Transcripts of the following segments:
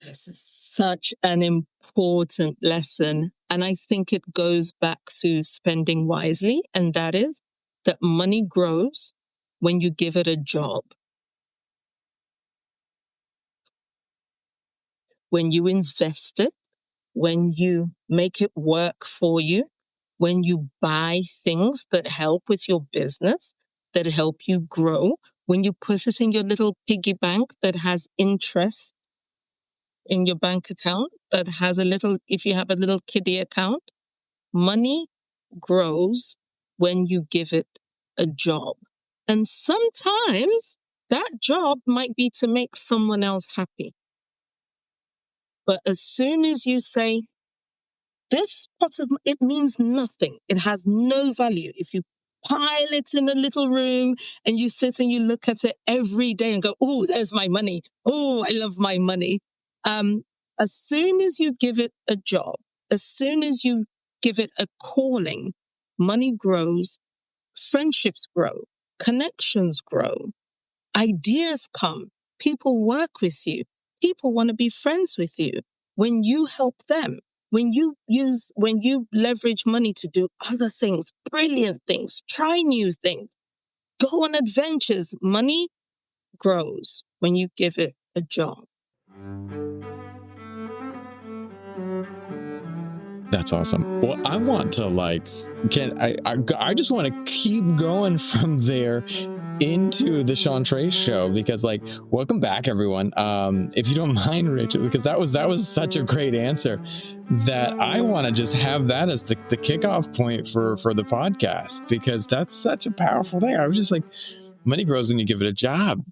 This is such an important lesson. And I think it goes back to spending wisely. And that is that money grows when you give it a job. When you invest it, when you make it work for you, when you buy things that help with your business, that help you grow, when you put it in your little piggy bank that has interest in your bank account, that has a little, if you have a little kiddie account, money grows when you give it a job. And sometimes that job might be to make someone else happy. But as soon as you say, this pot of it means nothing, it has no value. If you pile it in a little room and you sit and you look at it every day and go, oh, there's my money. Oh, I love my money. As soon as you give it a job, as soon as you give it a calling, money grows, friendships grow, connections grow, ideas come, people work with you, people want to be friends with you. When you help them, when you leverage money to do other things, brilliant things, try new things, go on adventures, money grows when you give it a job. That's awesome. Well, I want to I just want to keep going from there into the Chantre show, because welcome back, everyone. If you don't mind, Rachel, because that was such a great answer that I want to just have that as the kickoff point for the podcast, because that's such a powerful thing. I was just like, money grows when you give it a job.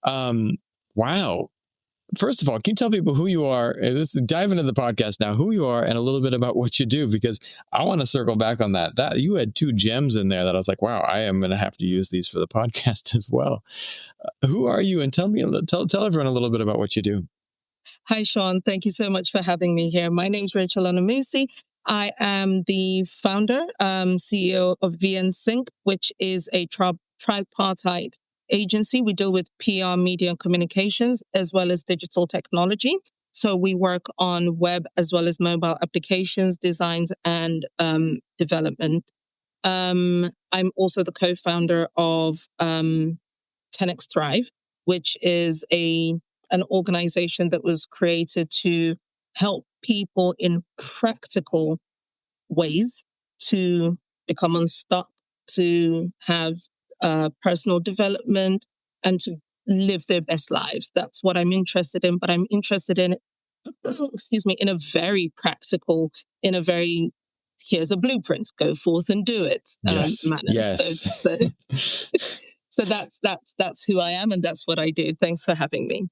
Wow. First of all, can you tell people who you are? Dive into the podcast now, who you are, and a little bit about what you do, because I want to circle back on that. That you had 2 gems in there that I was like, wow, I am going to have to use these for the podcast as well. Who are you? And tell everyone a little bit about what you do. Hi, Sean. Thank you so much for having me here. My name is Rachel Onamusi. I am the founder, CEO of VN Sync, which is a tripartite agency. We deal with PR, media, and communications, as well as digital technology. So we work on web as well as mobile applications, designs, and development. I'm also the co-founder of 10x Thrive, which is an organization that was created to help people in practical ways to become unstuck, to have personal development, and to live their best lives. That's what I'm interested in, but I'm interested in, in a very practical, here's a blueprint, go forth and do it manner. Yes. So that's who I am, and that's what I do. Thanks for having me.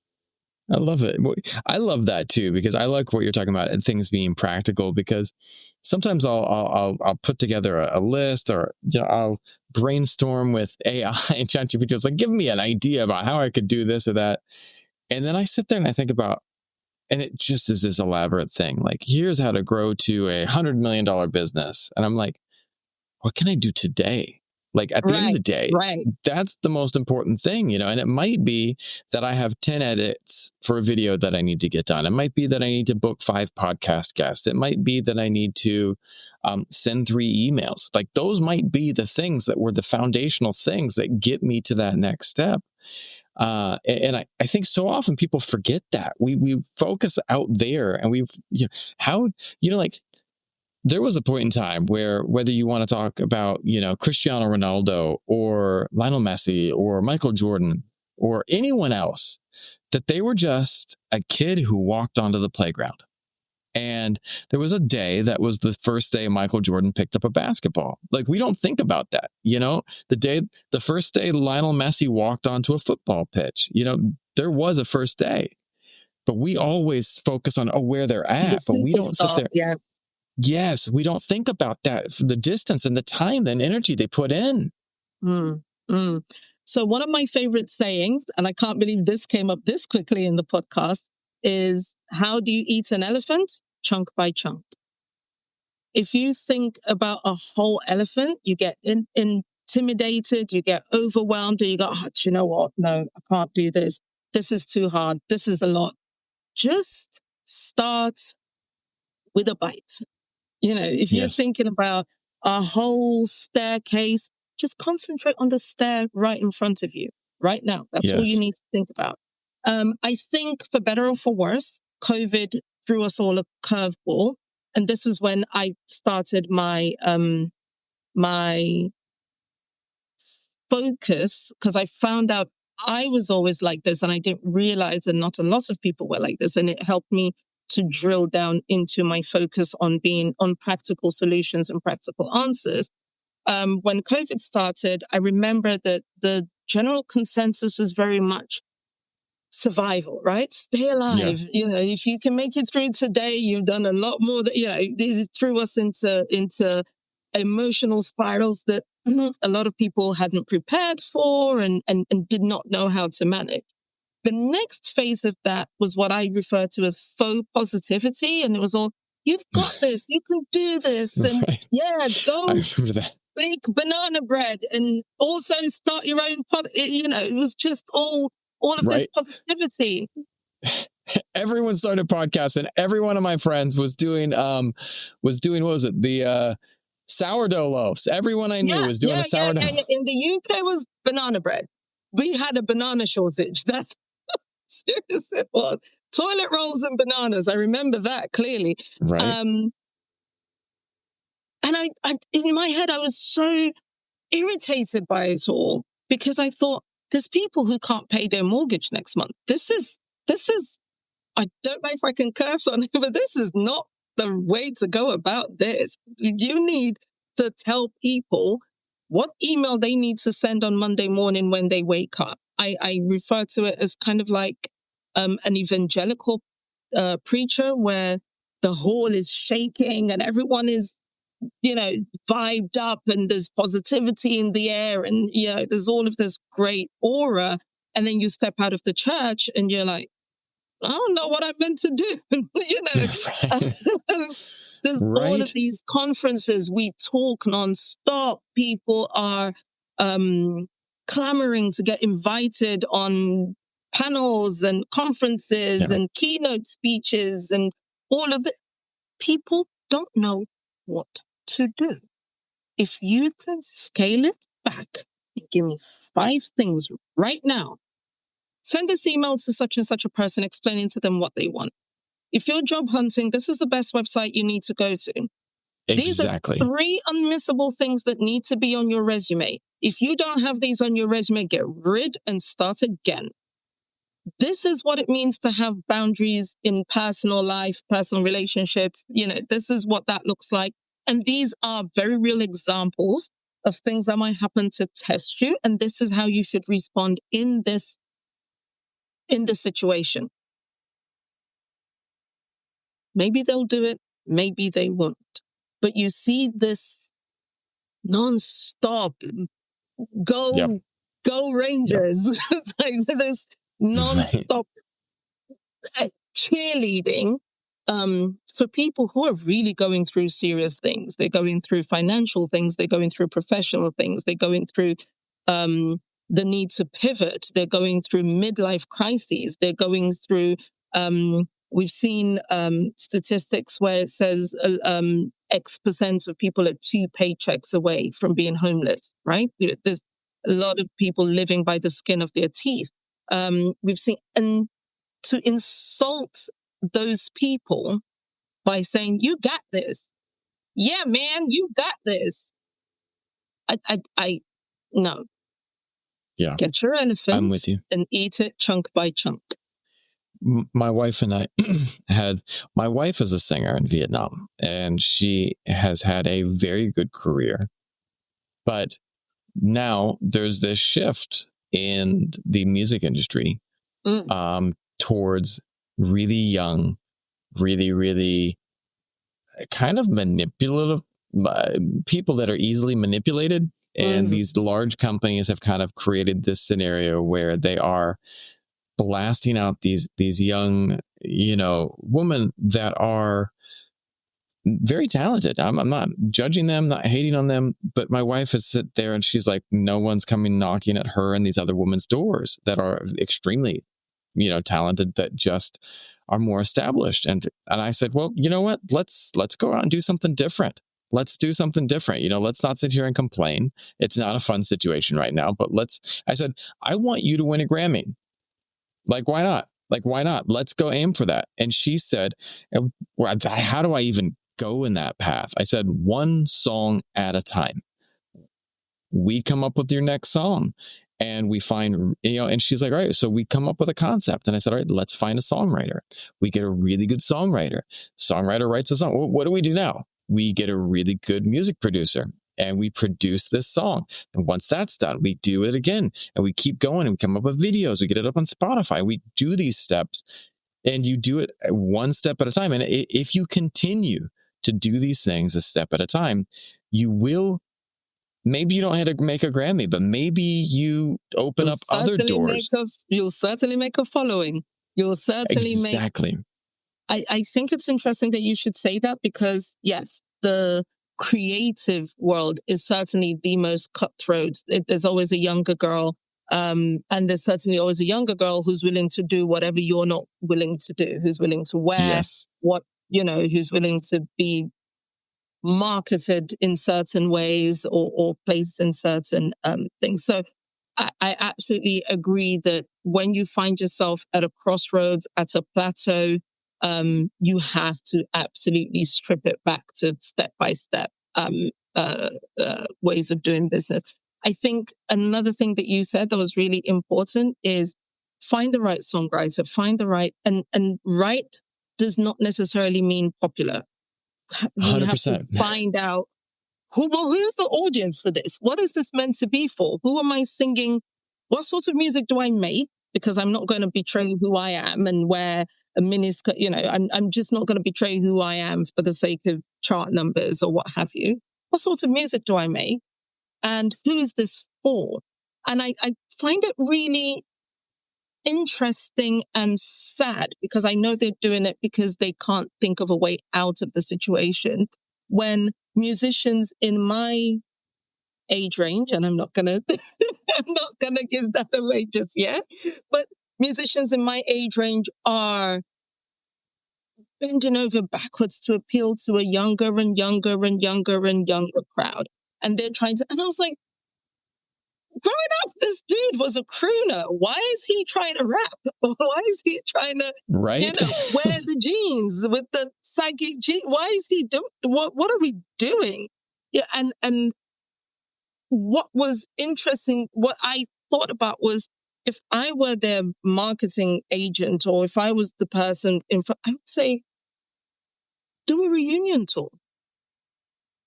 I love it. I love that too, because I like what you're talking about, things being practical, because sometimes I'll put together a list, or I'll brainstorm with AI and ChatGPT. It's like, give me an idea about how I could do this or that. And then I sit there and I think about, and it just is this elaborate thing. Like, here's how to grow to $100 million business. And I'm like, what can I do today? Like, at the end of the day, that's the most important thing, and it might be that I have 10 edits for a video that I need to get done. It might be that I need to book 5 podcast guests. It might be that I need to send 3 emails. Like, those might be the things that were the foundational things that get me to that next step. And I think so often people forget that. We focus out there, and there was a point in time where, whether you want to talk about, Cristiano Ronaldo or Lionel Messi or Michael Jordan or anyone else, that they were just a kid who walked onto the playground. And there was a day that was the first day Michael Jordan picked up a basketball. Like, we don't think about that, the first day Lionel Messi walked onto a football pitch, there was a first day, but we always focus on where they're at, but we don't sit there. Yeah. Yes, we don't think about that, the distance and the time and energy they put in. So one of my favorite sayings, and I can't believe this came up this quickly in the podcast, is, how do you eat an elephant? Chunk by chunk. If you think about a whole elephant, you get intimidated, you get overwhelmed, and you go, do you know what? No, I can't do this. This is too hard. This is a lot. just start with a bite. If you're Yes. thinking about a whole staircase, just concentrate on the stair right in front of you right now. That's all you Yes. need to think about. I think for better or for worse, COVID threw us all a curveball. And this was when I started my focus, because I found out I was always like this and I didn't realize that not a lot of people were like this. And it helped me to drill down into my focus on being on practical solutions and practical answers. When COVID started, I remember that the general consensus was very much survival, right? Stay alive. Yeah. If you can make it through today, you've done a lot more that, it threw us into emotional spirals that a lot of people hadn't prepared for and did not know how to manage. The next phase of that was what I refer to as faux positivity. And it was all, you've got this, you can do this. And Right. yeah, I go remember that. bake banana bread and also start your own pod. It was just all of this Right. positivity. Everyone started podcasts, and every one of my friends was doing what was it? The sourdough loaves. Everyone I knew was doing a sourdough. Yeah. In the UK it was banana bread. We had a banana shortage. That's serious it was. Toilet rolls and bananas. I remember that clearly. Right. And I in my head I was so irritated by it all because I thought there's people who can't pay their mortgage next month. This is I don't know if I can curse on it, but this is not the way to go about this. You need to tell people what email they need to send on Monday morning when they wake up. I refer to it as kind of like an evangelical preacher where the hall is shaking and everyone is, vibed up and there's positivity in the air and, there's all of this great aura. And then you step out of the church and you're like, I don't know what I meant to do. There's all of these conferences. We talk nonstop. People are clamoring to get invited on panels and conferences and keynote speeches and all of the people don't know what to do. If you can scale it back and give me 5 things right now, send this email to such and such a person explaining to them what they want. If you're job hunting, this is the best website you need to go to. Exactly. These are 3 unmissable things that need to be on your resume. If you don't have these on your resume, get rid and start again. This is what it means to have boundaries in personal life, personal relationships. This is what that looks like. And these are very real examples of things that might happen to test you. And this is how you should respond in this situation. Maybe they'll do it, maybe they won't. But you see this non-stop go Rangers, this non-stop cheerleading for people who are really going through serious things. They're going through financial things, they're going through professional things, they're going through the need to pivot, they're going through midlife crises, they're going through we've seen statistics where it says X percent of people are 2 paychecks away from being homeless, right? There's a lot of people living by the skin of their teeth. We've seen, and to insult those people by saying, you got this. Yeah, man, you got this. No. Yeah. Get your elephant I'm with you. and eat it chunk by chunk. My wife and I my wife is a singer in Vietnam, and she has had a very good career. But now there's this shift in the music industry towards really young, really kind of manipulative people that are easily manipulated. And these large companies have kind of created this scenario where they are blasting out these young, women that are very talented. I'm not judging them, not hating on them, but my wife has sit there and she's like, no one's coming knocking at her and these other women's doors that are extremely, talented, that just are more established. And I said, well, you know what? Let's go out and do something different. Let's do something different. Let's not sit here and complain. It's not a fun situation right now, but I said, I want you to win a Grammy. Like, why not? Let's go aim for that. And she said, how do I even go in that path? I said, one song at a time. We come up with your next song. And we find, and she's like, all right, so we come up with a concept. And I said, all right, let's find a songwriter. We get a really good songwriter. Songwriter writes a song. Well, what do we do now? We get a really good music producer and we produce this song. And once that's done, we do it again and we keep going and we come up with videos. We get it up on Spotify. We do these steps and you do it one step at a time. And if you continue to do these things a step at a time, you will. Maybe you don't have to make a Grammy, but maybe you open up other doors. You'll certainly make a following. You'll certainly exactly. I think it's interesting that you should say that because, yes, the creative world is certainly the most cutthroat. There's always a younger girl, and there's certainly always a younger girl who's willing to do whatever you're not willing to do, who's willing to wear who's willing to be marketed in certain ways or placed in certain things. So I absolutely agree that when you find yourself at a crossroads, at a plateau, you have to absolutely strip it back to step-by-step ways of doing business. I think another thing that you said that was really important is find the right songwriter, find the right, and right does not necessarily mean popular. You 100%. have to find out who's the audience for this? What is this meant to be for? Who am I singing? What sort of music do I make? Because I'm not going to betray who I am and wear a miniskirt. I'm just not going to betray who I am for the sake of chart numbers or what have you. What sort of music do I make? And who's this for? And I find it really interesting and sad because I know they're doing it because they can't think of a way out of the situation. When musicians in my age range, and I'm not gonna give that away just yet, but musicians in my age range are bending over backwards to appeal to a younger and younger and younger and younger crowd, and they're trying to. And I was like, growing up, this dude was a crooner. Why is he trying to rap? Why is he trying to, wear the jeans with the saggy jeans? Why is he doing? What are we doing? Yeah, and what was interesting, what I thought about was if I were their marketing agent or if I was the person I would say, do a reunion tour.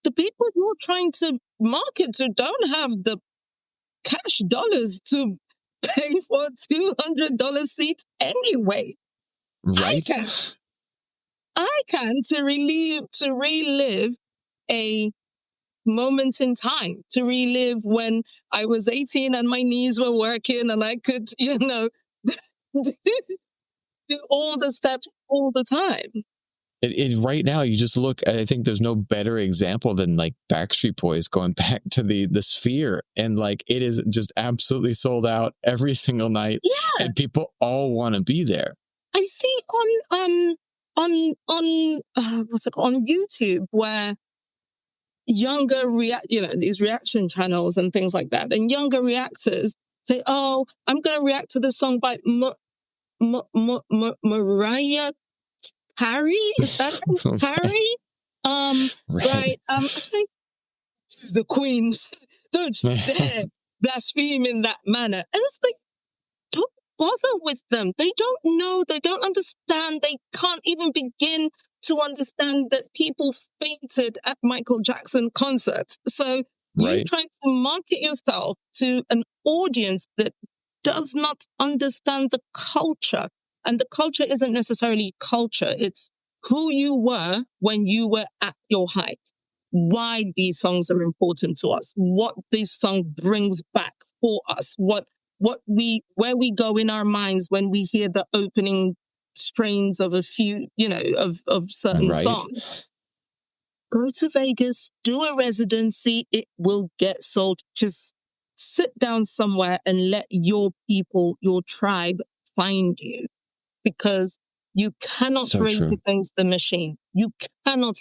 The people you're trying to market to don't have the cash dollars to pay for a $200 seat anyway. Right. I can to relive a moment in time, to relive when I was 18 and my knees were working and I could, do all the steps all the time. Right now, you just look, I think there's no better example than like Backstreet Boys going back to the Sphere. And like, it is just absolutely sold out every single night. Yeah. And people all want to be there. I see on YouTube where younger these reaction channels and things like that, and younger reactors say, "Oh, I'm going to react to the song by Mariah Carey." Is that Carey? Right. I think the Queen. Don't dare blaspheme in that manner. And it's like, don't bother with them. They don't know. They don't understand. They can't even begin to understand that people fainted at Michael Jackson concerts. So you're trying to market yourself to an audience that does not understand the culture. And the culture isn't necessarily culture. It's who you were when you were at your height. Why these songs are important to us. What this song brings back for us. Where we go in our minds when we hear the opening strains of a few, of certain songs. Go to Vegas, do a residency, it will get sold. Just sit down somewhere and let your people, your tribe find you, because You cannot So rage true. against the machine. You cannot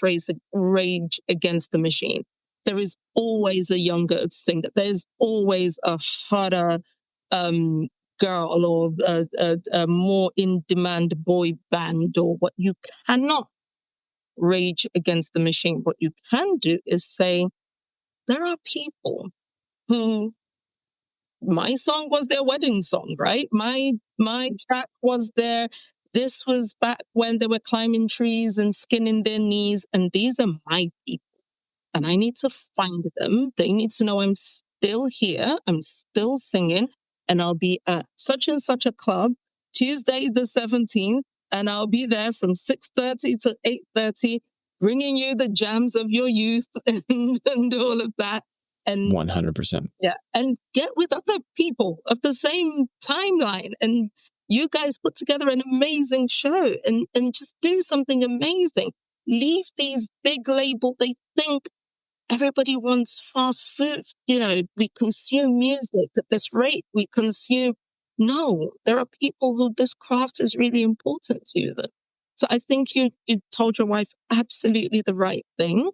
rage against the machine. There is always a younger singer. There's always a hotter girl or a more in-demand boy band or what. You cannot rage against the machine. What you can do is say, there are people who, my song was their wedding song, right? My track was this was back when they were climbing trees and skinning their knees, and these are my people. And I need to find them. They need to know I'm still here. I'm still singing, and I'll be at such and such a club Tuesday the 17th, and I'll be there from 6:30 to 8:30, bringing you the jams of your youth and all of that. And 100%. yeah, and get with other people of the same timeline, and you guys put together an amazing show, and just do something amazing. Leave these big labels. They think everybody wants fast food. We consume music at this rate. We consume. No, there are people who this craft is really important to them. So I think you told your wife absolutely the right thing.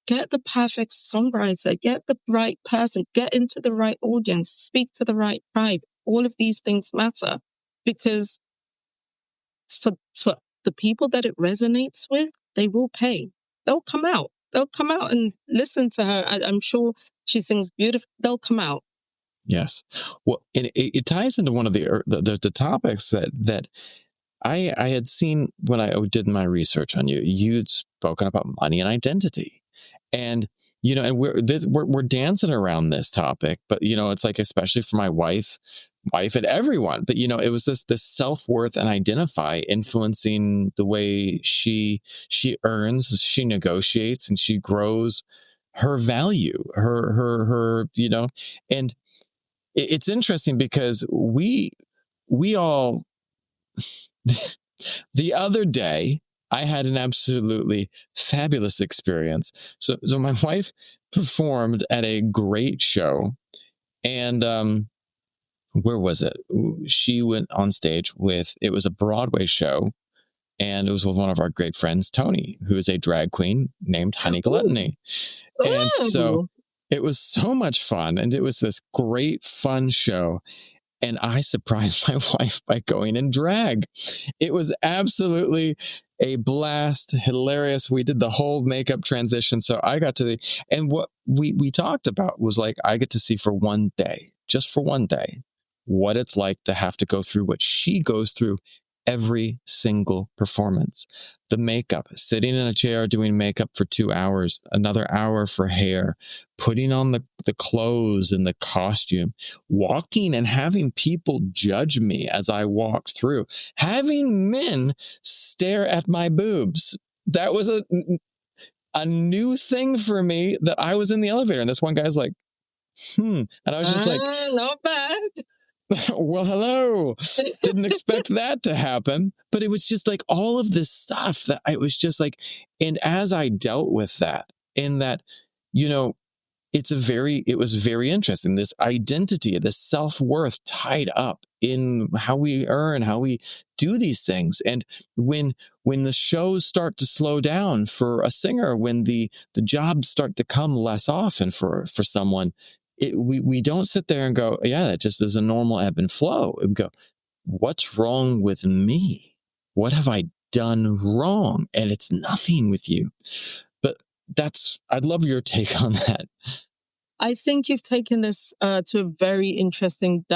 Get the perfect songwriter, get the right person, get into the right audience, speak to the right tribe. All of these things matter, because for the people that it resonates with, they will pay. They'll come out. They'll come out and listen to her. I'm sure she sings beautiful. They'll come out. Yes. Well, it ties into one of the topics that I had seen when I did my research on you. You'd spoken about money and identity, and and we're dancing around this topic, but it's like, especially for my wife and everyone. But it was this self-worth and identify influencing the way she earns, she negotiates, and she grows her value, her and it's interesting because we all the other day, I had an absolutely fabulous experience. So my wife performed at a great show, and where was it? She went on stage it was a Broadway show, and it was with one of our great friends, Tony, who is a drag queen named Honey Gluttony. And so it was so much fun, and it was this great, fun show. And I surprised my wife by going in drag. It was absolutely a blast, hilarious. We did the whole makeup transition. So I got to and what we talked about was, like, I get to see for one day, just for one day, what it's like to have to go through what she goes through every single performance. The makeup, sitting in a chair doing makeup for 2 hours, another hour for hair, putting on the clothes and the costume, walking and having people judge me as I walked through, having men stare at my boobs. That was a new thing for me, that I was in the elevator and this one guy's like, and I was just like, not bad. well, hello. Didn't expect that to happen. But it was just like all of this stuff that I was just like, and as I dealt with that, in that, it was very interesting, this identity, this self-worth tied up in how we earn, how we do these things. And when the shows start to slow down for a singer, when the jobs start to come less often for someone, we don't sit there and go, yeah, that just is a normal ebb and flow. We go, what's wrong with me? What have I done wrong? And it's nothing with you. But I'd love your take on that. I think you've taken this to a very interesting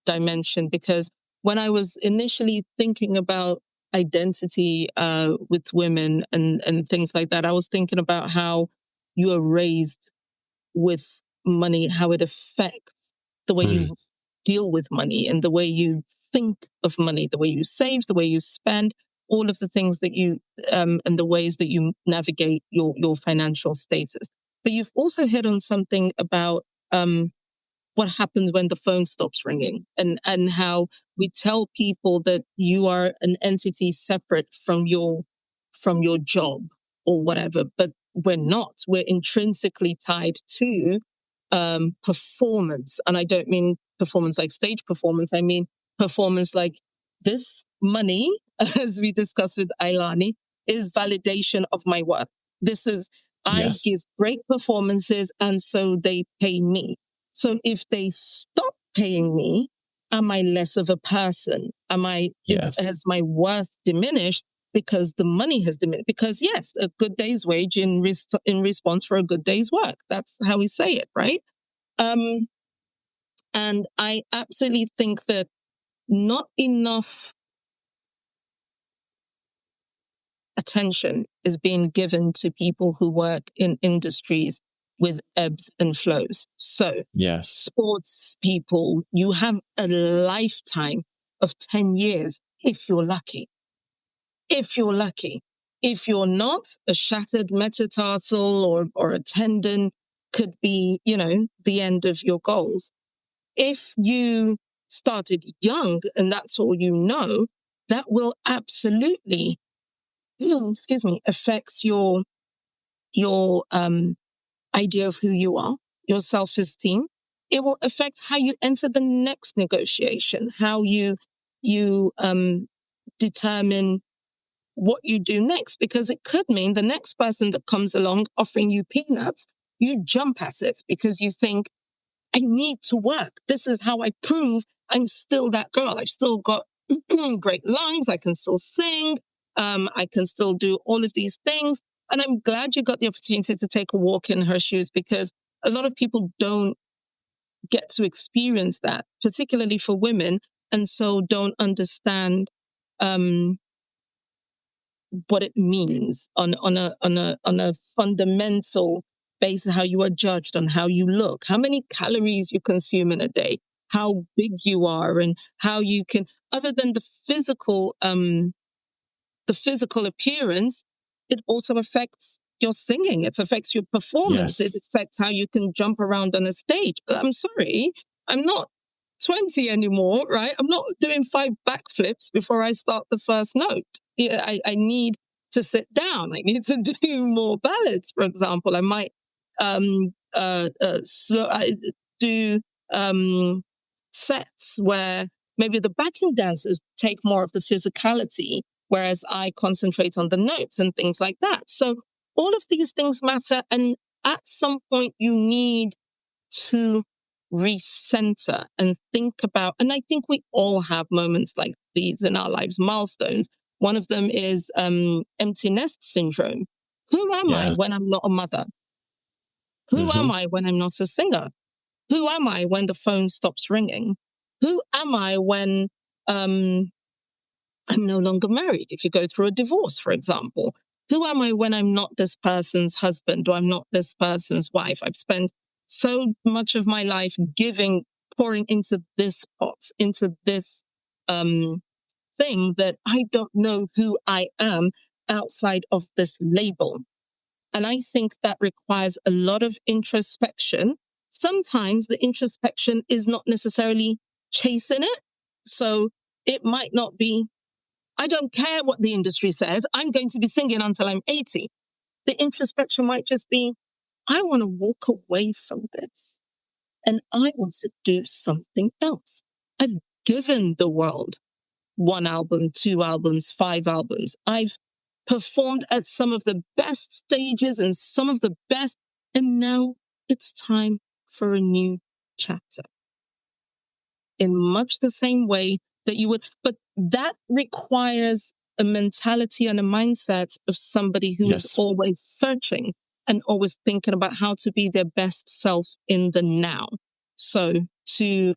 dimension, because when I was initially thinking about identity with women and things like that, I was thinking about how you are raised with money, how it affects the way you deal with money and the way you think of money, the way you save, the way you spend, all of the things that you and the ways that you navigate your financial status. But you've also hit on something about what happens when the phone stops ringing, and how we tell people that you are an entity separate from your job or whatever, but we're not. We're intrinsically tied to performance. And I don't mean performance like stage performance. I mean performance like this money as we discussed with Ailani, is validation of my work. This is, I Yes. give great performances and so they pay me. So if they stop paying me, am I less of a person? Yes. Has my worth diminished because the money has diminished? Because yes, a good day's wage in response for a good day's work. That's how we say it, right? And I absolutely think that not enough attention is being given to people who work in industries with ebbs and flows. So, Yes. sports people, you have a lifetime of 10 years if you're lucky. If you're lucky. If you're not, a shattered metatarsal or a tendon could be, the end of your goals. If you started young and that's all you know, that will absolutely affects your idea of who you are, your self-esteem. It will affect how you enter the next negotiation, how you determine what you do next, because it could mean the next person that comes along offering you peanuts, you jump at it because you think, I need to work. This is how I prove I'm still that girl. I've still got great lungs. I can still sing. I can still do all of these things. And I'm glad you got the opportunity to take a walk in her shoes, because a lot of people don't get to experience that, particularly for women, and so don't understand what it means on a fundamental basis, how you are judged on how you look, how many calories you consume in a day, how big you are, and how you can, other than the physical appearance, it also affects your singing. It affects your performance. Yes. It affects how you can jump around on a stage. I'm sorry, I'm not 20 anymore, right? I'm not doing 5 backflips before I start the first note. Yeah, I need to sit down. I need to do more ballads, for example. I might do sets where maybe the backing dancers take more of the physicality, whereas I concentrate on the notes and things like that. So all of these things matter. And at some point, you need to recenter and think about, and I think we all have moments like these in our lives, milestones. One of them is empty nest syndrome. Who am I Yeah. when I'm not a mother? Who am I when I'm not a singer? Who am I when the phone stops ringing? Who am I when I'm no longer married? If you go through a divorce, for example, who am I when I'm not this person's husband or I'm not this person's wife? I've spent so much of my life giving, pouring into this pot, into this thing, that I don't know who I am outside of this label. And I think that requires a lot of introspection. Sometimes the introspection is not necessarily chasing it. So it might not be, I don't care what the industry says, I'm going to be singing until I'm 80. The introspection might just be, I want to walk away from this and I want to do something else. I've given the world 1 album, 2 albums, 5 albums. I've performed at some of the best stages and some of the best, and now it's time for a new chapter. In much the same way that you would, but that requires a mentality and a mindset of somebody who is Yes. always searching and always thinking about how to be their best self in the now. So to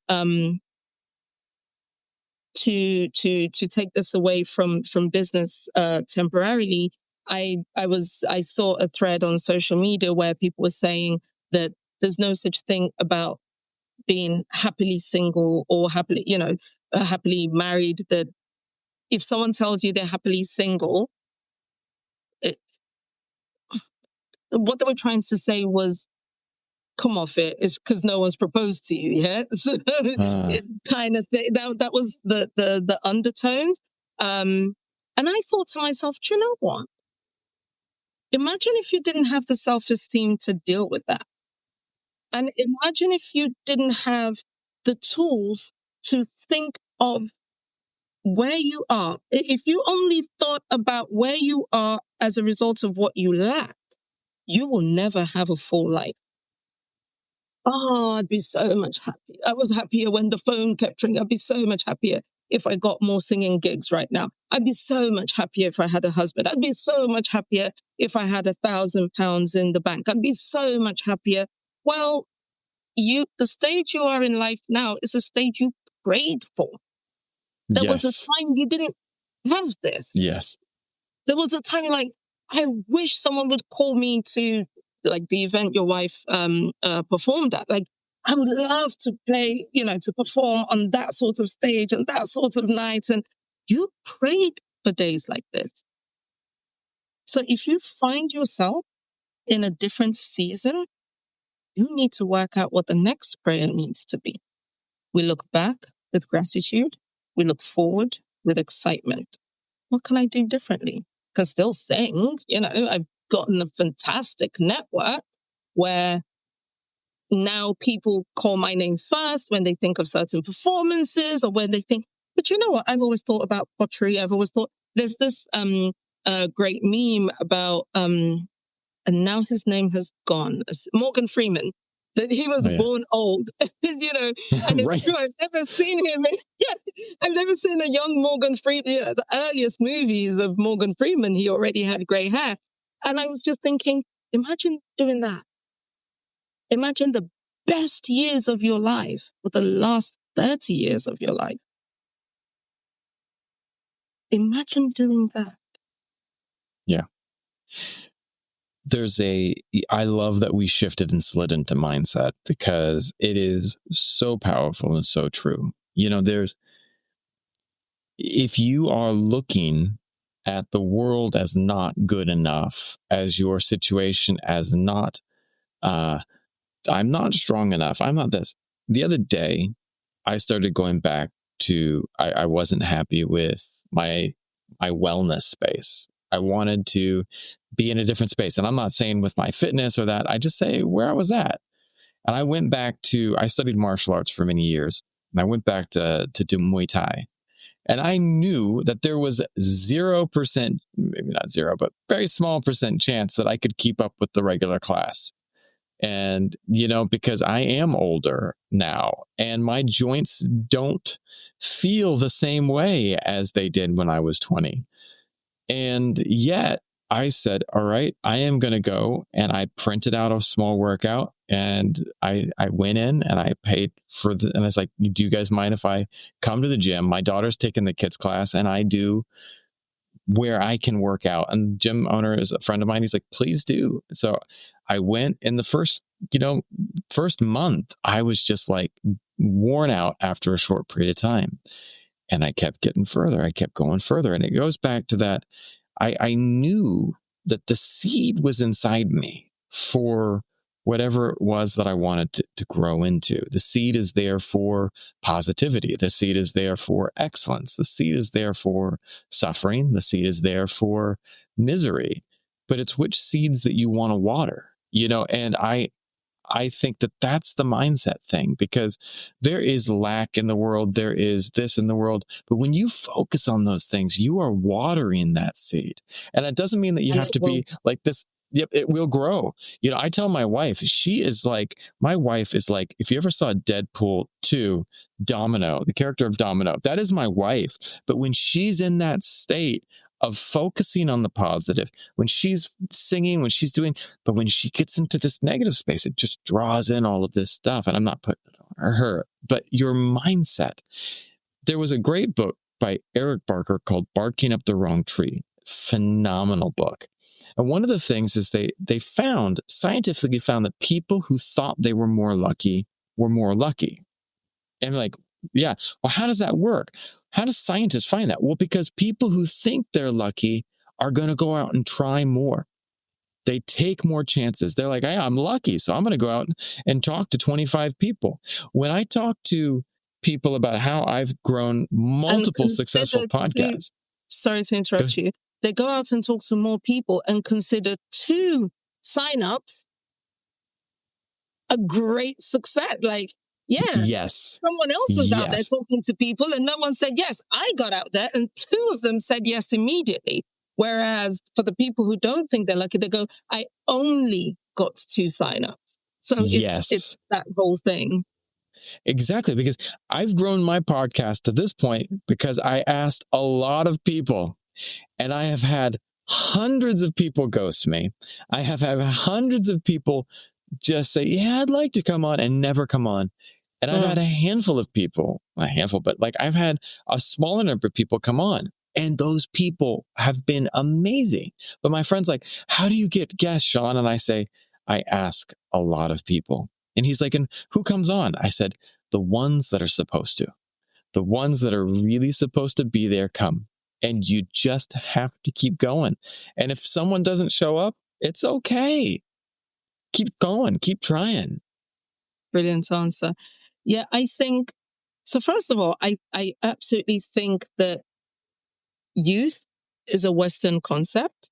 take this away from business temporarily, I saw a thread on social media where people were saying that there's no such thing about being happily single or happily married. That if someone tells you they're happily single, what they were trying to say was, come off it. It's because no one's proposed to you yet. So it kind of that was the undertones. And I thought to myself, do you know what? Imagine if you didn't have the self-esteem to deal with that. And imagine if you didn't have the tools to think of where you are, if you only thought about where you are as a result of what you lack, you will never have a full life. Oh, I'd be so much happier. I was happier when the phone kept ringing. I'd be so much happier if I got more singing gigs right now. I'd be so much happier if I had a husband. I'd be so much happier if I had £1,000 in the bank. I'd be so much happier. Well, the stage you are in life now is a stage you prayed for. There was a time you didn't have this. Yes. There was a time like, I wish someone would call me to like the event your wife performed at. Like, I would love to play, to perform on that sort of stage and that sort of night. And you prayed for days like this. So if you find yourself in a different season, you need to work out what the next prayer needs to be. We look back with gratitude. We look forward with excitement. What can I do differently? Can still sing, I've gotten a fantastic network where now people call my name first when they think of certain performances or when they think, but you know what? I've always thought about pottery. I've always thought there's this great meme about, and now his name has gone, Morgan Freeman, that he was born old, and it's Right. true. I've never seen him. I've never seen a young Morgan Freeman. The earliest movies of Morgan Freeman, he already had gray hair. And I was just thinking, imagine doing that. Imagine the best years of your life or the last 30 years of your life. Imagine doing that. Yeah. I love that we shifted and slid into mindset because it is so powerful and so true. If you are looking at the world as not good enough, as your situation as not, I'm not strong enough, I'm not this. The other day, I started going back to, I wasn't happy with my wellness space. I wanted to be in a different space. And I'm not saying with my fitness or that, I just say where I was at. And I went back I studied martial arts for many years. And I went back to do Muay Thai. And I knew that there was 0%, maybe not zero, but very small percent chance that I could keep up with the regular class. And, because I am older now and my joints don't feel the same way as they did when I was 20. And yet I said, all right, I am going to go. And I printed out a small workout and I went in and I paid for and I was like, do you guys mind if I come to the gym? My daughter's taking the kids class and I do where I can work out. And the gym owner is a friend of mine. He's like, please do. So I went in the first month, I was just like worn out after a short period of time. And I kept getting further. I kept going further. And it goes back to that. I knew that the seed was inside me for whatever it was that I wanted to grow into. The seed is there for positivity. The seed is there for excellence. The seed is there for suffering. The seed is there for misery. But it's which seeds that you want to water, and I think that that's the mindset thing, because there is lack in the world. There is this in the world. But when you focus on those things, you are watering that seed. And it doesn't mean that you have to be like this. Yep, it will grow. I tell my wife, my wife is like, if you ever saw Deadpool 2, Domino, the character of Domino, that is my wife. But when she's in that state of focusing on the positive, when she's singing, but when she gets into this negative space, it just draws in all of this stuff. And I'm not putting it on her, but your mindset. There was a great book by Eric Barker called Barking Up the Wrong Tree. Phenomenal book. And one of the things is they scientifically found that people who thought they were more lucky were more lucky. And like, yeah, well, how does that work? How do scientists find that? Well, because people who think they're lucky are going to go out and try more. They take more chances. They're like, hey, I'm lucky, so I'm going to go out and talk to 25 people. When I talk to people about how I've grown multiple successful podcasts. Sorry to interrupt you. They go out and talk to more people and consider 2 signups a great success. Like, Yeah. Yes. Someone else was out there Yes. talking to people and no one said yes. I got out there and 2 of them said yes immediately. Whereas for the people who don't think they're lucky, they go, I only got 2 signups. So it's Yes. that whole thing. Exactly. Because I've grown my podcast to this point because I asked a lot of people, and I have had hundreds of people ghost me. I have had hundreds of people just say, yeah, I'd like to come on, and never come on. And I've had a handful of people, not a handful, but like I've had a smaller number of people come on. And those people have been amazing. But my friend's like, how do you get guests, Sean? And I say, I ask a lot of people. And he's like, and who comes on? I said, the ones that are supposed to. The ones that are really supposed to be there come. And you just have to keep going. And if someone doesn't show up, it's okay. Keep going, keep trying. Brilliant answer. Yeah, I think so. First of all, I absolutely think that youth is a Western concept.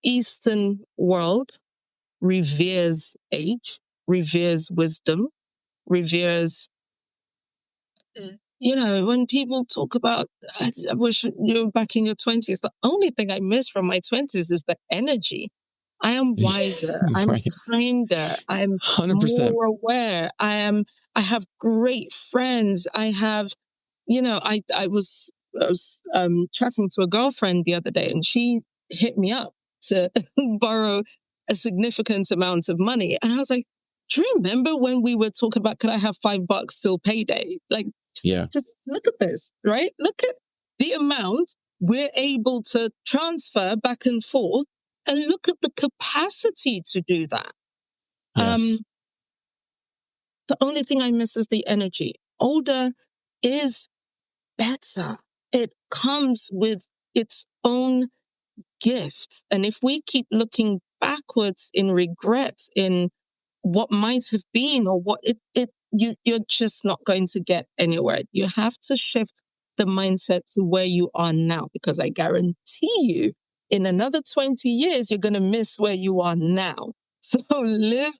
Eastern world reveres age, reveres wisdom, reveres, when people talk about, I wish you were back in your 20s. The only thing I miss from my 20s is the energy. I am wiser. I'm Right. kinder. I'm 100%. more aware. I have great friends. I have, I was chatting to a girlfriend the other day and she hit me up to borrow a significant amount of money. And I was like, do you remember when we were talking about, could I have $5 till payday? Like, Yeah. just look at this, right? Look at the amount we're able to transfer back and forth, and look at the capacity to do that. Yes. The only thing I miss is the energy. Older is better. It comes with its own gifts. And if we keep looking backwards in regrets, in what might have been or what you're just not going to get anywhere. You have to shift the mindset to where you are now, because I guarantee you in another 20 years, you're going to miss where you are now. So live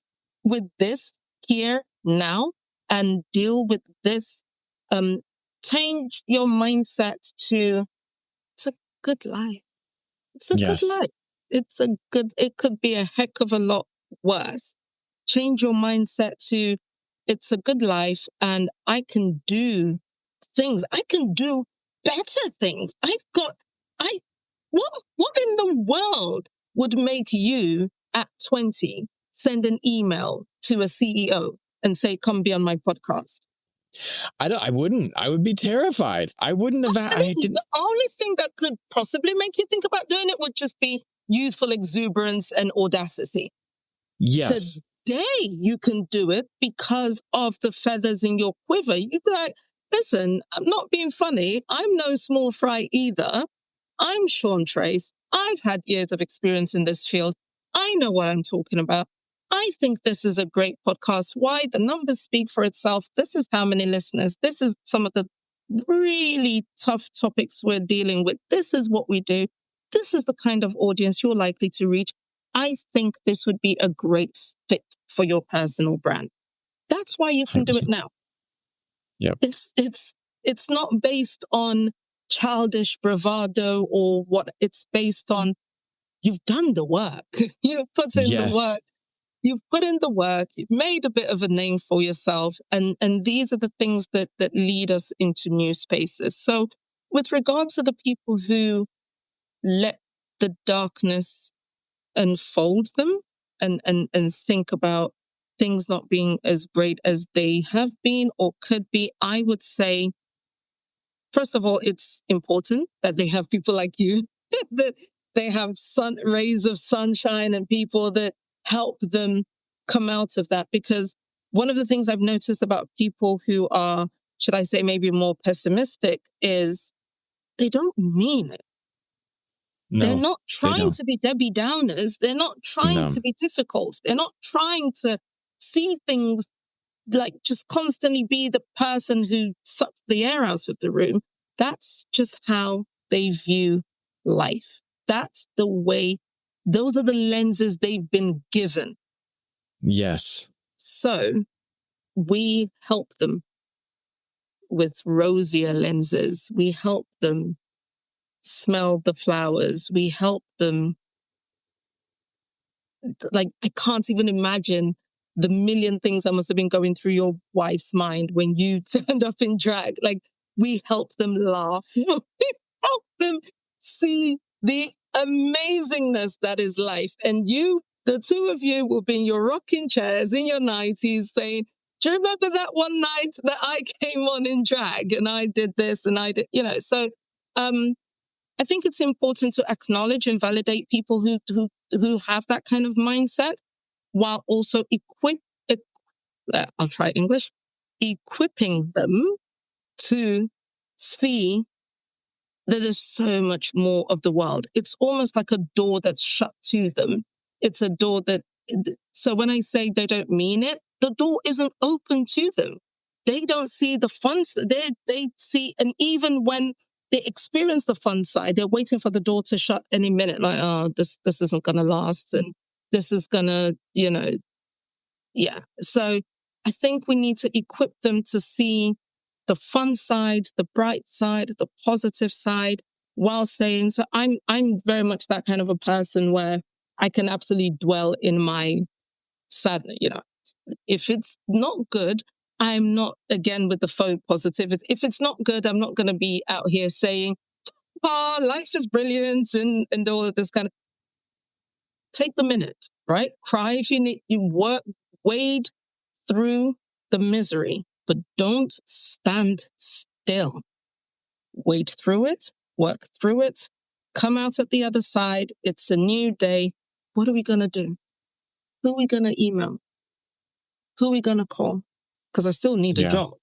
with this here now and deal with this. Change your mindset to, it's a good life. It's a good Yes. life. It could be a heck of a lot worse. Change your mindset to, it's a good life and I can do things. I can do better things. What in the world would make you at 20 send an email to a CEO and say, come be on my podcast? I wouldn't. I would be terrified. I wouldn't have. I Absolutely. didn't. The only thing that could possibly make you think about doing it would just be youthful exuberance and audacity. Yes. Today, you can do it because of the feathers in your quiver. You'd be like, listen, I'm not being funny. I'm no small fry either. I'm Sean Trace. I've had years of experience in this field. I know what I'm talking about. I think this is a great podcast. Why? The numbers speak for itself. This is how many listeners. This is some of the really tough topics we're dealing with. This is what we do. This is the kind of audience you're likely to reach. I think this would be a great fit for your personal brand. That's why you can do it 100%. now. Yep. It's not based on childish bravado or what. It's based on, you've done the work. You've put in the Yes. work. You've put in the work. You've made a bit of a name for yourself. And these are the things that lead us into new spaces. So with regards to the people who let the darkness unfold them and think about things not being as great as they have been or could be, I would say, first of all, it's important that they have people like you, that they have rays of sunshine and people that help them come out of that. Because one of the things I've noticed about people who are, should I say, maybe more pessimistic is they don't mean it. They're No, not they trying don't. to be Debbie Downers. They're not trying No. to be difficult. They're not trying to see things like just constantly be the person who sucks the air out of the room. That's just how they view life. That's the way, those are the lenses they've been given. Yes. So we help them with rosier lenses. We help them smell the flowers. We help them, like, I can't even imagine the million things that must have been going through your wife's mind when you turned up in drag. Like, we help them laugh. We help them see the amazingness that is life. And you, the two of you, will be in your rocking chairs in your 90s saying, do you remember that one night that I came on in drag and I did this and I did, so I think it's important to acknowledge and validate people who have that kind of mindset, while also I'll try English, equipping them to see that there's so much more of the world. It's almost like a door that's shut to them. It's a door so when I say they don't mean it, the door isn't open to them. They don't see the fun. They see, and even when they experience the fun side, they're waiting for the door to shut any minute. Like, oh, this isn't going to last. And this is going to, yeah. So I think we need to equip them to see the fun side, the bright side, the positive side, while saying, so I'm very much that kind of a person where I can absolutely dwell in my sadness. If it's not good, I'm not, again, with the faux positivity. If it's not good, I'm not going to be out here saying, life is brilliant and all of this kind of. Take the minute, right? Cry if you need, wade through the misery, but don't stand still. Wade through it, work through it, come out at the other side. It's a new day. What are we going to do? Who are we going to email? Who are we going to call? Because I still need a job.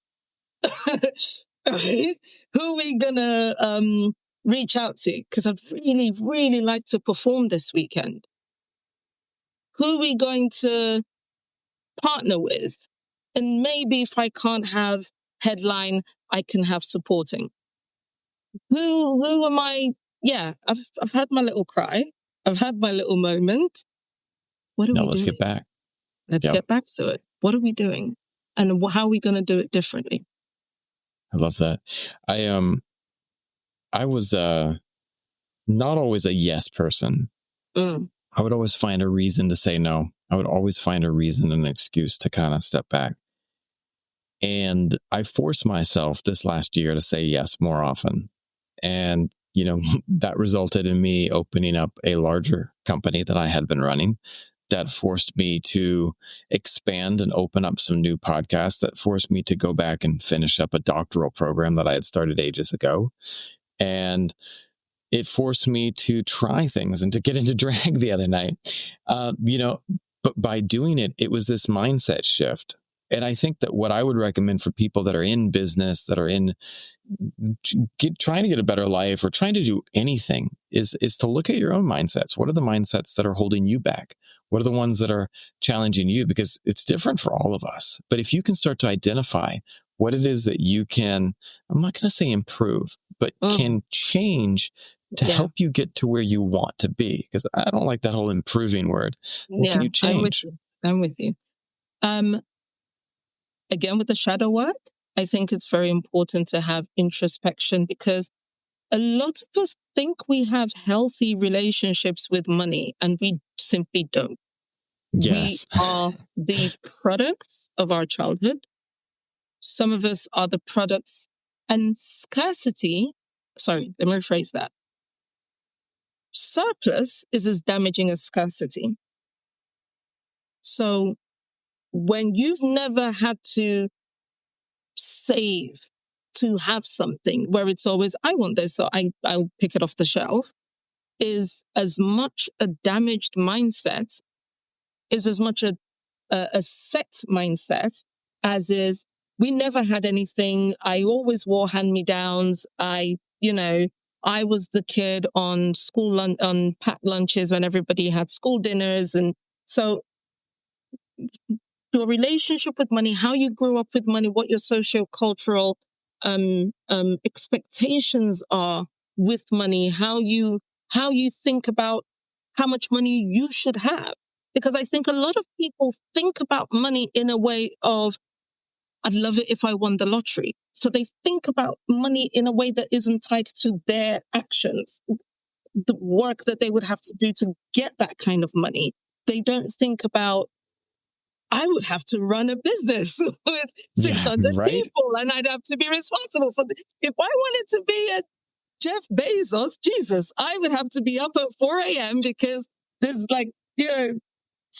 Right? Who are we going to reach out to? Because I'd really, really like to perform this weekend. Who are we going to partner with? And maybe if I can't have headline, I can have supporting. Who am I? Yeah, I've had my little cry. I've had my little moment. What are we doing? Let's get back. Let's get back to it. What are we doing? And how are we going to do it differently? I love that. I was not always a yes person. I would always find a reason to say no. I would always find a reason, an excuse to kind of step back. And I forced myself this last year to say yes more often. And, that resulted in me opening up a larger company that I had been running. That forced me to expand and open up some new podcasts. That forced me to go back and finish up a doctoral program that I had started ages ago. And it forced me to try things and to get into drag the other night. But by doing it, it was this mindset shift. And I think that what I would recommend for people that are in business, that are in trying to get a better life or trying to do anything is to look at your own mindsets. What are the mindsets that are holding you back? What are the ones that are challenging you? Because it's different for all of us. But if you can start to identify what it is that you can, I'm not going to say improve, but can change to help you get to where you want to be. Because I don't like that whole improving word. What can you change? I'm with you. Again, with the shadow work, I think it's very important to have introspection, because a lot of us think we have healthy relationships with money, and we simply don't. Yes. We are the products of our childhood. Some of us are the products, and scarcity, sorry, let me rephrase that. Surplus is as damaging as scarcity. So when you've never had to save to have something, where it's always, I want this, so I'll pick it off the shelf, is as much a damaged mindset, is as much a set mindset as is, we never had anything. I always wore hand-me-downs. I was the kid on on packed lunches when everybody had school dinners. And so your relationship with money, how you grew up with money, what your socio-cultural expectations are with money, how you think about how much money you should have. Because I think a lot of people think about money in a way of, I'd love it if I won the lottery. So they think about money in a way that isn't tied to their actions, the work that they would have to do to get that kind of money. They don't think about, I would have to run a business with 600 right. people and I'd have to be responsible for if I wanted to be a Jeff Bezos, Jesus, I would have to be up at 4 a.m. because there's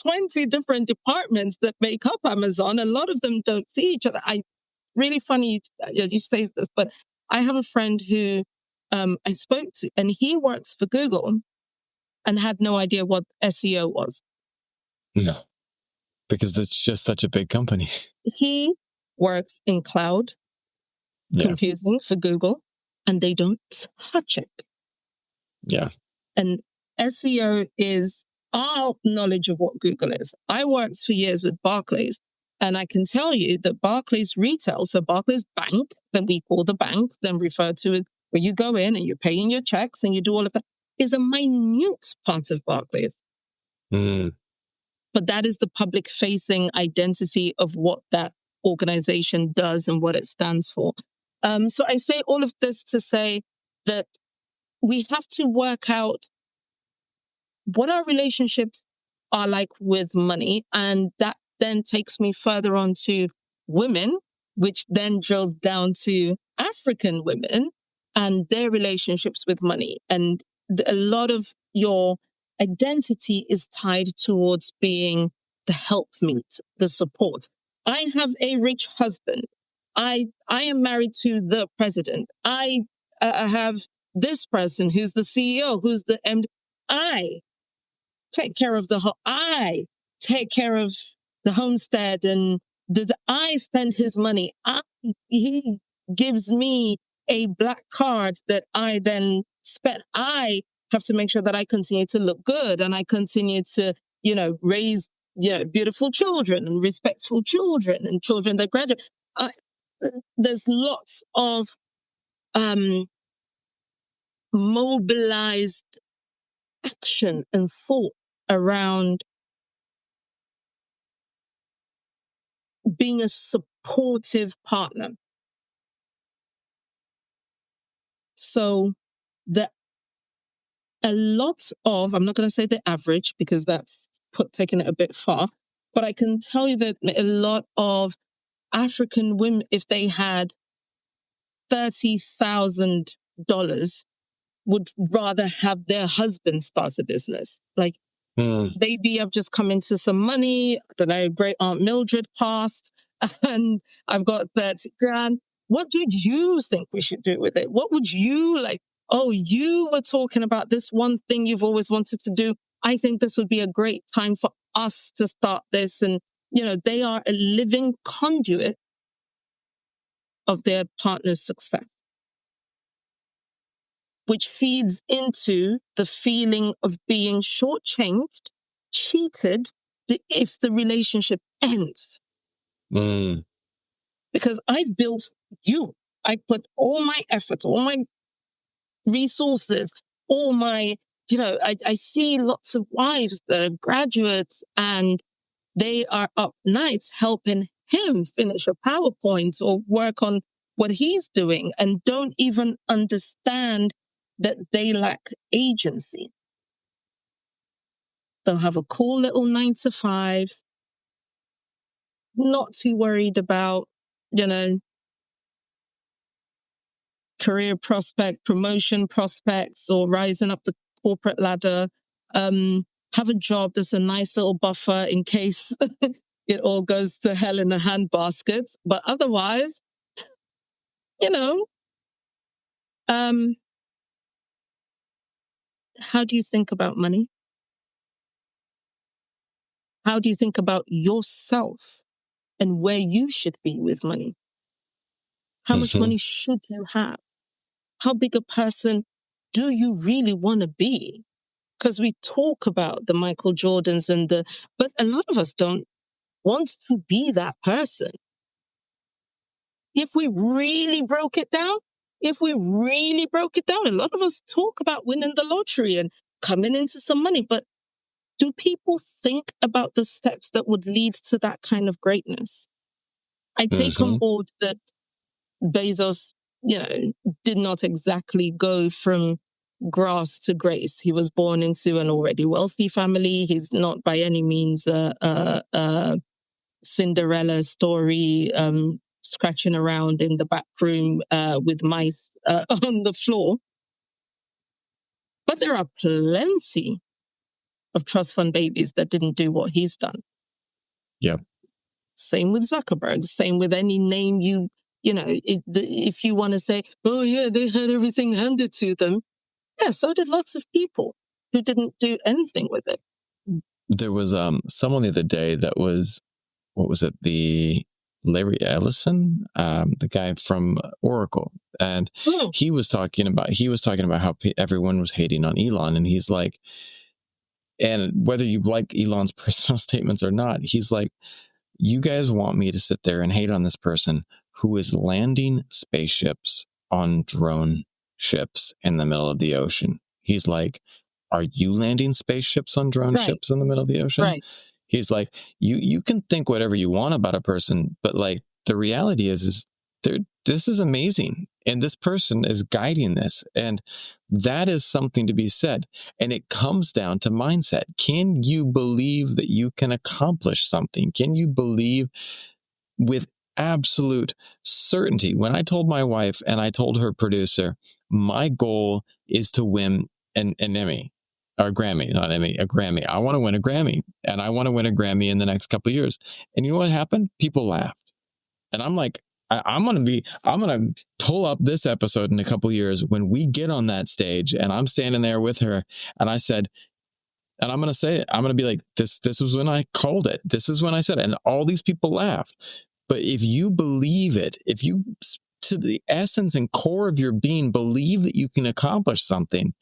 20 different departments that make up Amazon. A lot of them don't see each other. Really funny you say this, but I have a friend who I spoke to, and he works for Google and had no idea what SEO was. No, because it's just such a big company. He works in cloud computing for Google, and they don't touch it. Yeah. And SEO is our knowledge of what Google is. I worked for years with Barclays, and I can tell you that Barclays retail, so Barclays Bank, that we call the bank, then referred to it, where you go in and you're paying your checks and you do all of that, is a minute part of Barclays. Mm. But that is the public-facing identity of what that organization does and what it stands for. So I say all of this to say that we have to work out what our relationships are like with money. And that then takes me further on to women, which then drills down to African women and their relationships with money. And a lot of your identity is tied towards being the helpmeet, the support. I have a rich husband. I am married to the president. I have this person who's the CEO, who's the MD. I take care of I take care of the homestead, and I spend his money. He gives me a black card that I then spend. I have to make sure that I continue to look good and I continue to, raise, beautiful children and respectful children and children that graduate. There's lots of mobilized action and thought around being a supportive partner. So a lot of, I'm not going to say the average because that's taking it a bit far, but I can tell you that a lot of African women, if they had $30,000, would rather have their husband start a business. Maybe I've just come into some money. I don't know, great Aunt Mildred passed and I've got 30 grand. What do you think we should do with it? What would you like? Oh, you were talking about this one thing you've always wanted to do. I think this would be a great time for us to start this. And, they are a living conduit of their partner's success, which feeds into the feeling of being shortchanged, cheated, if the relationship ends. Because I've built you. I put all my effort, all my resources, all my, I see lots of wives that are graduates and they are up nights helping him finish a PowerPoint or work on what he's doing and don't even understand that they lack agency. They'll have a cool little 9 to 5, not too worried about, career prospect, promotion prospects, or rising up the corporate ladder. Have a job that's a nice little buffer in case it all goes to hell in a handbasket. But otherwise, how do you think about money? How do you think about yourself and where you should be with money? How much money should you have? How big a person do you really want to be? Because we talk about the Michael Jordans but a lot of us don't want to be that person. If we really broke it down, a lot of us talk about winning the lottery and coming into some money, but do people think about the steps that would lead to that kind of greatness? I take on board that Bezos, did not exactly go from grass to grace. He was born into an already wealthy family. He's not by any means a Cinderella story, scratching around in the back room with mice on the floor. But there are plenty of trust fund babies that didn't do what he's done. Yep. Same with Zuckerberg. Same with any name if you want to say, oh yeah, they had everything handed to them. Yeah, so did lots of people who didn't do anything with it. There was someone the other day that was, what was it? The Larry Ellison, the guy from Oracle, and he was talking about how everyone was hating on Elon, and he's like, and whether you like Elon's personal statements or not, he's like, you guys want me to sit there and hate on this person who is landing spaceships on drone ships in the middle of the ocean. He's like, are you landing spaceships on drone ships in the middle of the ocean? Right. He's like, you can think whatever you want about a person, but like the reality is this is amazing. And this person is guiding this. And that is something to be said. And it comes down to mindset. Can you believe that you can accomplish something? Can you believe with absolute certainty? When I told my wife and I told her producer, my goal is to win an Emmy. Or a Grammy, not Emmy, a Grammy. I want to win a Grammy, and I want to win a Grammy in the next couple of years. And you know what happened? People laughed. And I'm like, I'm going to pull up this episode in a couple of years when we get on that stage and I'm standing there with her. And I said, and I'm going to say it, I'm going to be like, this was when I called it. This is when I said it. And all these people laughed. But if you believe it, if you, to the essence and core of your being, believe that you can accomplish something,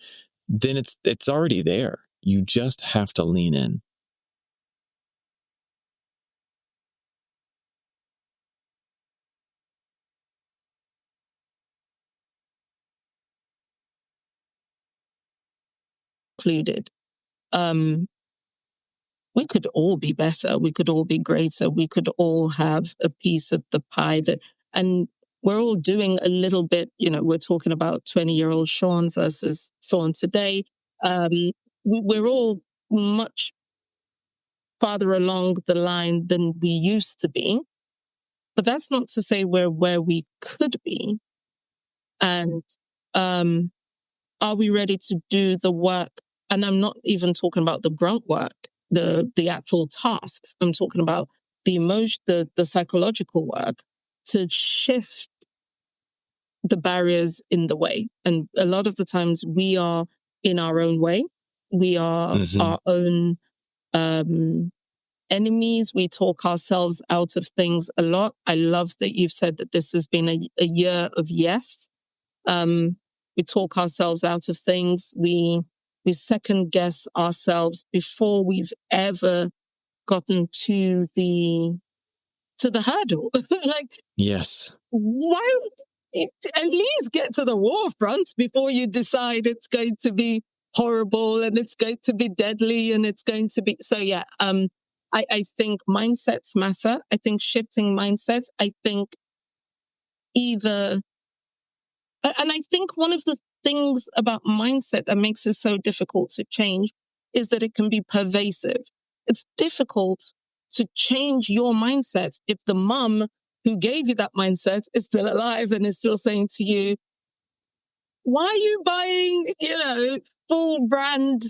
then it's already there. You just have to lean in. Included. We could all be better. We could all be greater. We could all have a piece of the pie and we're all doing a little bit, we're talking about 20-year-old Sean versus Sean today. We're all much farther along the line than we used to be. But that's not to say we're where we could be. And are we ready to do the work? And I'm not even talking about the grunt work, the actual tasks. I'm talking about the emotion, the psychological work to shift the barriers in the way. And a lot of the times we are in our own way. We are our own enemies. We talk ourselves out of things a lot. I love that you've said that this has been a year of yes. We talk ourselves out of things. We second guess ourselves before we've ever gotten to the hurdle. Like, yes, why would you at least get to the war front before you decide it's going to be horrible and it's going to be deadly and it's going to be so? Yeah. I think mindsets matter. I think shifting mindsets. I think and I think one of the things about mindset that makes it so difficult to change is that it can be pervasive. It's difficult to change your mindset if the mum who gave you that mindset is still alive and is still saying to you, why are you buying, full brand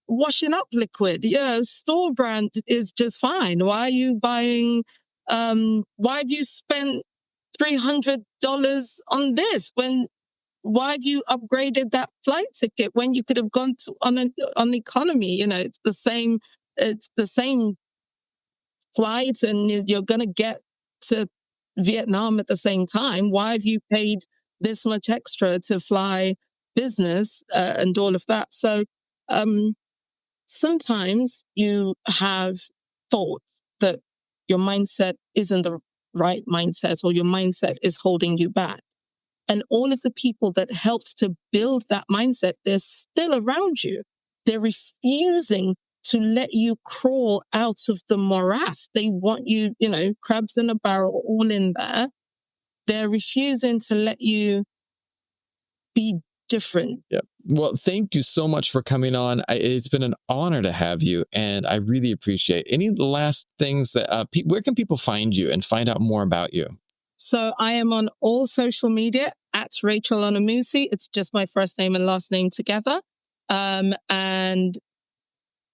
washing up liquid? Store brand is just fine. Why are you buying, why have you spent $300 on this why have you upgraded that flight ticket when you could have gone on economy? It's the same flight and you're going to get to Vietnam at the same time. Why have you paid this much extra to fly business and all of that? So sometimes you have thoughts that your mindset isn't the right mindset or your mindset is holding you back. And all of the people that helped to build that mindset, they're still around you. They're refusing to let you crawl out of the morass. They want you, crabs in a barrel, all in there. They're refusing to let you be different. Yeah. Well, thank you so much for coming on. It's been an honor to have you, and I really appreciate any last things that where can people find you and find out more about you? So I am on all social media at Rachel Onamusi. It's just my first name and last name together. And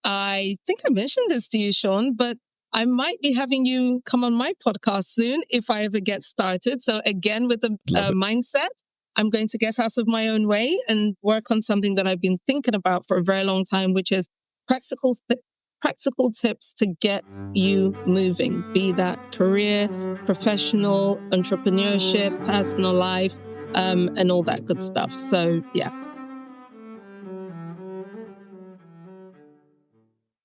I think I mentioned this to you, Sean, but I might be having you come on my podcast soon if I ever get started. So again, with the mindset, I'm going to guest house of my own way and work on something that I've been thinking about for a very long time, which is practical tips to get you moving, be that career, professional, entrepreneurship, personal life, and all that good stuff. So yeah,